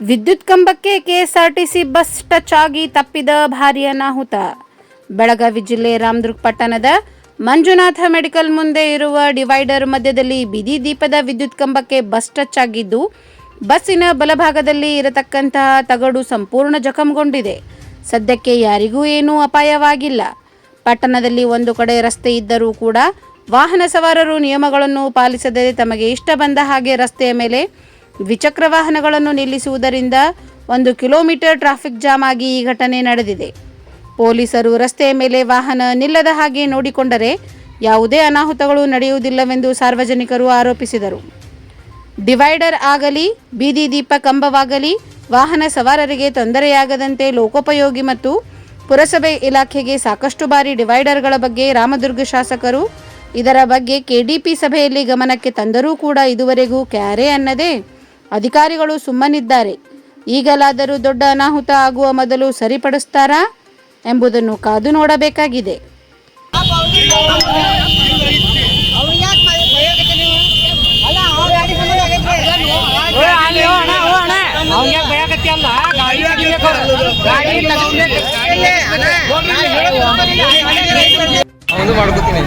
ವಿದ್ಯುತ್ ಕಂಬಕ್ಕೆ KSRTC bus touch ಆಗಿ ತಪ್ಪಿದ ಭಾರೀ ಅನಾಹುತ. ಬೆಳಗಾವಿ ಜಿಲ್ಲೆ ರಾಮದುರ್ಗ ಪಟ್ಟಣದ ಮಂಜುನಾಥ ಮೆಡಿಕಲ್ ಮುಂದೆ ಇರುವ ಡಿವೈಡರ್ ಮಧ್ಯದಲ್ಲಿ ಬೀದಿ ದೀಪದ ವಿದ್ಯುತ್ ಕಂಬಕ್ಕೆ ಬಸ್ ಟಚ್ ಆಗಿದ್ದು, ಬಸ್ಸಿನ ಬಲಭಾಗದಲ್ಲಿ ಇರತಕ್ಕಂತಹ ತಗಡು ಸಂಪೂರ್ಣ ಜಖಂಗೊಂಡಿದೆ. ಸದ್ಯಕ್ಕೆ ಯಾರಿಗೂ ಏನೂ ಅಪಾಯವಾಗಿಲ್ಲ. ಪಟ್ಟಣದಲ್ಲಿ ಒಂದು ಕಡೆ ರಸ್ತೆ ಇದ್ದರೂ ಕೂಡ ವಾಹನ ಸವಾರರು ನಿಯಮಗಳನ್ನು ಪಾಲಿಸದೆ ತಮಗೆ ಇಷ್ಟ ಬಂದ ಹಾಗೆ ರಸ್ತೆಯ ಮೇಲೆ ದ್ವಿಚಕ್ರ ವಾಹನಗಳನ್ನು ನಿಲ್ಲಿಸುವುದರಿಂದ 1 ಕಿಲೋಮೀಟರ್ ಟ್ರಾಫಿಕ್ ಜಾಮ್ ಆಗಿ ಈ ಘಟನೆ ನಡೆದಿದೆ. ಪೊಲೀಸರು ರಸ್ತೆಯ ಮೇಲೆ ವಾಹನ ನಿಲ್ಲದ ಹಾಗೆ ನೋಡಿಕೊಂಡರೆ ಯಾವುದೇ ಅನಾಹುತಗಳು ನಡೆಯುವುದಿಲ್ಲವೆಂದು ಸಾರ್ವಜನಿಕರು ಆರೋಪಿಸಿದರು. ಡಿವೈಡರ್ ಆಗಲಿ ಬೀದಿ ದೀಪ ಕಂಬವಾಗಲಿ ವಾಹನ ಸವಾರರಿಗೆ ತೊಂದರೆಯಾಗದಂತೆ ಲೋಕೋಪಯೋಗಿ ಮತ್ತು ಪುರಸಭೆ ಇಲಾಖೆಗೆ ಸಾಕಷ್ಟು ಬಾರಿ ಡಿವೈಡರ್ಗಳ ಬಗ್ಗೆ ರಾಮದುರ್ಗ ಶಾಸಕರು ಇದರ ಬಗ್ಗೆ ಕೆಡಿಪಿ ಸಭೆಯಲ್ಲಿ ಗಮನಕ್ಕೆ ತಂದರೂ ಕೂಡ ಇದುವರೆಗೂ ಕ್ಯಾರೆ ಅನ್ನದೇ ಅಧಿಕಾರಿಗಳು ಸುಮ್ಮನಿದ್ದಾರೆ. ಈಗಲಾದರೂ ದೊಡ್ಡ ಅನಾಹುತ ಆಗುವ ಮೊದಲು ಸರಿಪಡಿಸ್ತಾರಾ ಎಂಬುದನ್ನು ಕಾದು ನೋಡಬೇಕಾಗಿದೆ. ಮಾಡ್ಕೋತೀನಿ.